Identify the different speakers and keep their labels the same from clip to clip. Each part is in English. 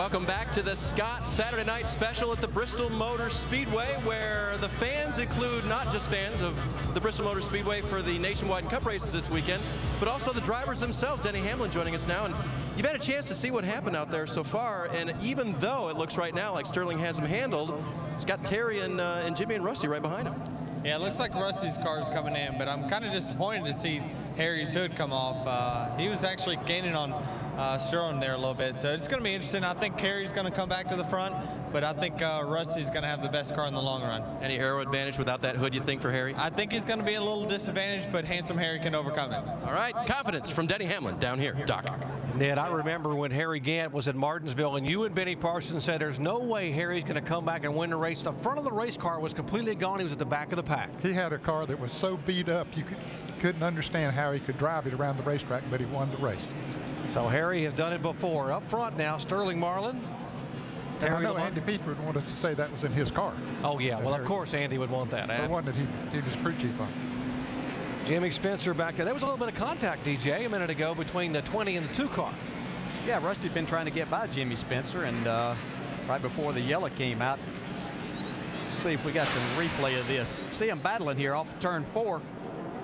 Speaker 1: Welcome back to the Scott Saturday Night Special at the Bristol Motor Speedway, where the fans include not just fans of the Bristol Motor Speedway for the Nationwide Cup races this weekend, but also the drivers themselves. Denny Hamlin joining us now, and you've had a chance to see what happened out there so far, and even though it looks right now like Sterling has him handled, he's got Terry and Jimmy and Rusty right behind him.
Speaker 2: Yeah, it looks like Rusty's car is coming in, but I'm kind of disappointed to see Harry's hood come off. He was actually gaining on Sterling there a little bit, so it's going to be interesting. I think Harry's going to come back to the front, but I think Rusty's going to have the best car in the long run. Any aero advantage without that hood, you think, for Harry? I think he's going to be a little disadvantaged, but Handsome Harry can overcome it.
Speaker 1: All right, confidence from Denny Hamlin down here. Doc.
Speaker 3: Ned, I remember when Harry Gant was at Martinsville, and you and Benny Parsons said there's no way Harry's going to come back and win the race. The front of the race car was completely gone. He was at the back of the pack.
Speaker 4: He had a car that was so beat up you couldn't understand how he could drive it around the racetrack, but he won the race.
Speaker 3: So Harry has done it before. Up front now, Sterling Marlin.
Speaker 4: I know Andy Peet would want us to say that was in his car.
Speaker 3: Oh, yeah. Well,
Speaker 4: Harry,
Speaker 3: of course Andy would want that.
Speaker 4: The one that he was crew chief on.
Speaker 3: Jimmy Spencer back there. There was a little bit of contact, DJ, a minute ago between the 20 and the 2 car.
Speaker 5: Yeah, Rusty'd been trying to get by Jimmy Spencer, and right before the yellow came out, see if we got some replay of this. See him battling here off of turn 4.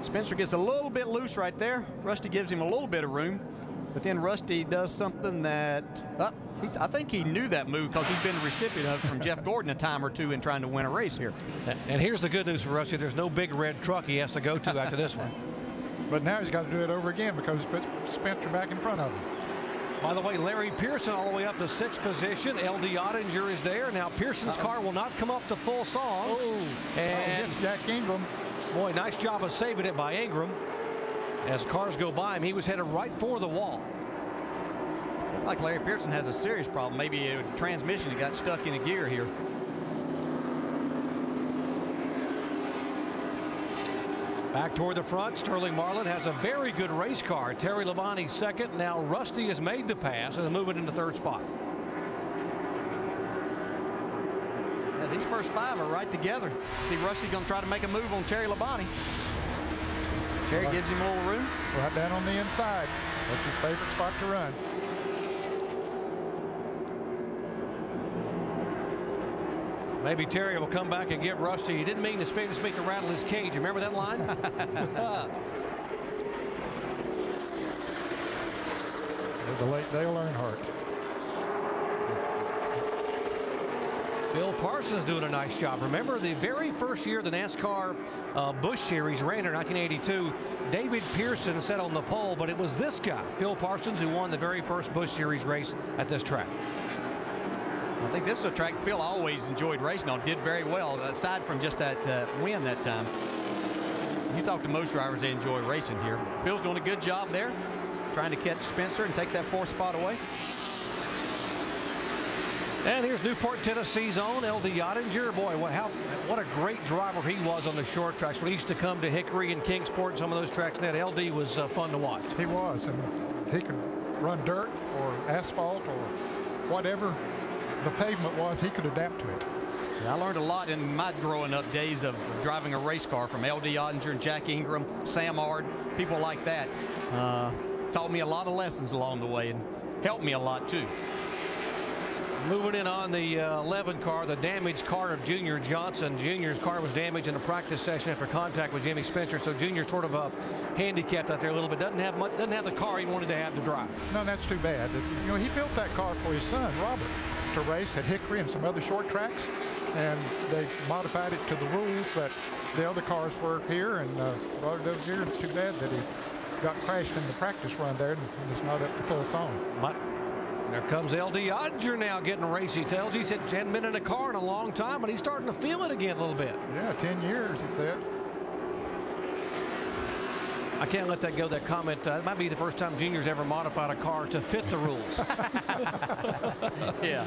Speaker 5: Spencer gets a little bit loose right there. Rusty gives him a little bit of room, but then Rusty does something that I think he knew that move because he's been the recipient of it from Jeff Gordon a time or two in trying to win a race here.
Speaker 3: And here's the good news for Rusty. There's no big red truck he has to go to after this one.
Speaker 4: But now he's got to do it over again because he puts Spencer back in front of him.
Speaker 3: By the way, Larry Pearson all the way up to 6th position. L.D. Ottinger is there. Now Pearson's car will not come up to full song.
Speaker 4: Oh, and it's Jack Ingram.
Speaker 3: Boy, nice job of saving it by Ingram. As cars go by him, he was headed right for the wall.
Speaker 5: Looks like Larry Pearson has a serious problem. Maybe a transmission that got stuck in a gear here.
Speaker 3: Back toward the front, Sterling Marlin has a very good race car. Terry Labonte second. Now Rusty has made the pass and is moving into 3rd spot.
Speaker 5: Yeah, these first 5 are right together. See, Rusty's going to try to make a move on Terry Labonte. Terry gives him a little room.
Speaker 4: Right down on the inside. That's his favorite spot to run.
Speaker 3: Maybe Terry will come back and give Rusty. He didn't mean to speak to rattle his cage. Remember that line?
Speaker 4: The late Dale Earnhardt.
Speaker 3: Phil Parsons doing a nice job. Remember the very first year the NASCAR Busch Series ran in 1982, David Pearson sat on the pole, but it was this guy, Phil Parsons, who won the very first Busch Series race at this track.
Speaker 5: I think this is a track Phil always enjoyed racing on, did very well, aside from just that win that time. You talk to most drivers, they enjoy racing here. Phil's doing a good job there, trying to catch Spencer and take that 4th spot away.
Speaker 3: And here's Newport, Tennessee's own L.D. Ottinger. Boy, what a great driver he was on the short tracks. When he used to come to Hickory and Kingsport and some of those tracks, that L.D. was fun to watch.
Speaker 4: He was, and he could run dirt or asphalt or whatever the pavement was, he could adapt to it.
Speaker 5: Yeah, I learned a lot in my growing up days of driving a race car from L.D. Ottinger and Jack Ingram, Sam Ard, people like that. Taught me a lot of lessons along the way and helped me a lot too.
Speaker 3: Moving in on the 11 car, the damaged car of Junior Johnson. Junior's car was damaged in a practice session after contact with Jimmy Spencer, so Junior sort of handicapped out there a little bit. Doesn't have the car he wanted to have to drive.
Speaker 4: No, that's too bad. You know, he built that car for his son, Robert, to race at Hickory and some other short tracks, and they modified it to the rules that the other cars were here, and brought it over here. It's too bad that he got crashed in the practice run there and is not up to full song.
Speaker 3: There comes L.D. Ottinger now getting racy. LG said he hadn't been in a car in a long time, but he's starting to feel it again a little bit.
Speaker 4: Yeah, 10 years, he said.
Speaker 3: I can't let that go, that comment. It might be the first time Junior's ever modified a car to fit the rules.
Speaker 5: Yeah.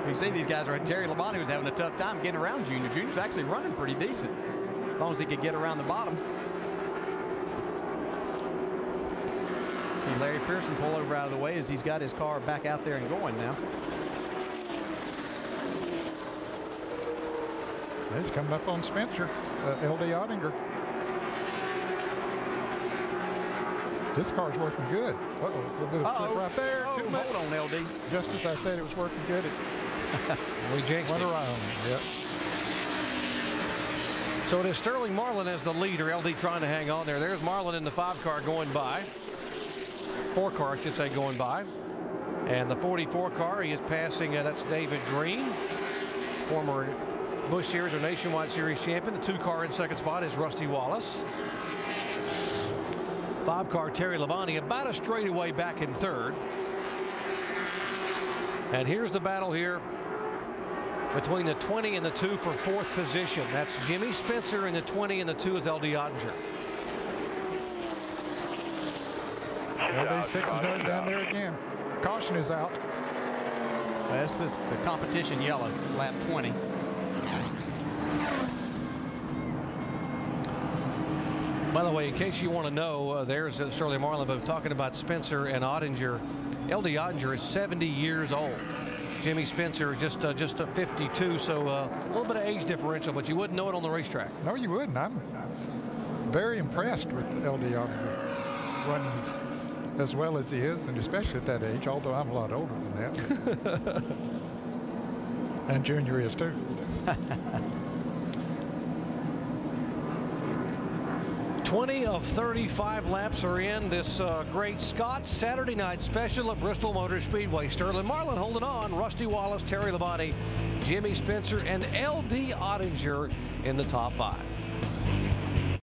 Speaker 5: You see these guys right. Terry Labonte was having a tough time getting around Junior. Junior's actually running pretty decent, as long as he could get around the bottom. See Larry Pearson pull over out of the way as he's got his car back out there and going now.
Speaker 4: He's coming up on Spencer, L.D. Ottinger. This car's working good. Uh-oh, a little bit of slip right there.
Speaker 5: Oh, hold on, LD.
Speaker 4: Just as I said it was working good, it
Speaker 3: We jinxed
Speaker 4: went
Speaker 3: it.
Speaker 4: around. Yep.
Speaker 3: So it is Sterling Marlin as the leader. LD trying to hang on there. There's Marlin in the 5 car going by. 4 car, I should say, going by. And the 44 car, he is passing, that's David Green, former Busch Series or Nationwide Series champion. The 2 car in second spot is Rusty Wallace. 5 car, Terry Labonte, about a straightaway back in 3rd. And here's the battle here between the 20 and the 2 for 4th position. That's Jimmy Spencer in the 20, and the 2 is LD Ottinger.
Speaker 4: LD6 is going down there again. Caution is out.
Speaker 5: That's the competition yellow, lap 20.
Speaker 3: By the way, in case you want to know, there's Sterling Marlin, but talking about Spencer and Ottinger, LD Ottinger is 70 years old. Jimmy Spencer just 52, so a little bit of age differential, but you wouldn't know it on the racetrack.
Speaker 4: No, you wouldn't. I'm very impressed with LD Ottinger running as well as he is, and especially at that age, although I'm a lot older than that. And Junior is too.
Speaker 3: 20 of 35 laps are in this great Scott Saturday night special at Bristol Motor Speedway. Sterling Marlin holding on. Rusty Wallace, Terry Labonte, Jimmy Spencer, and LD Ottinger in the top 5.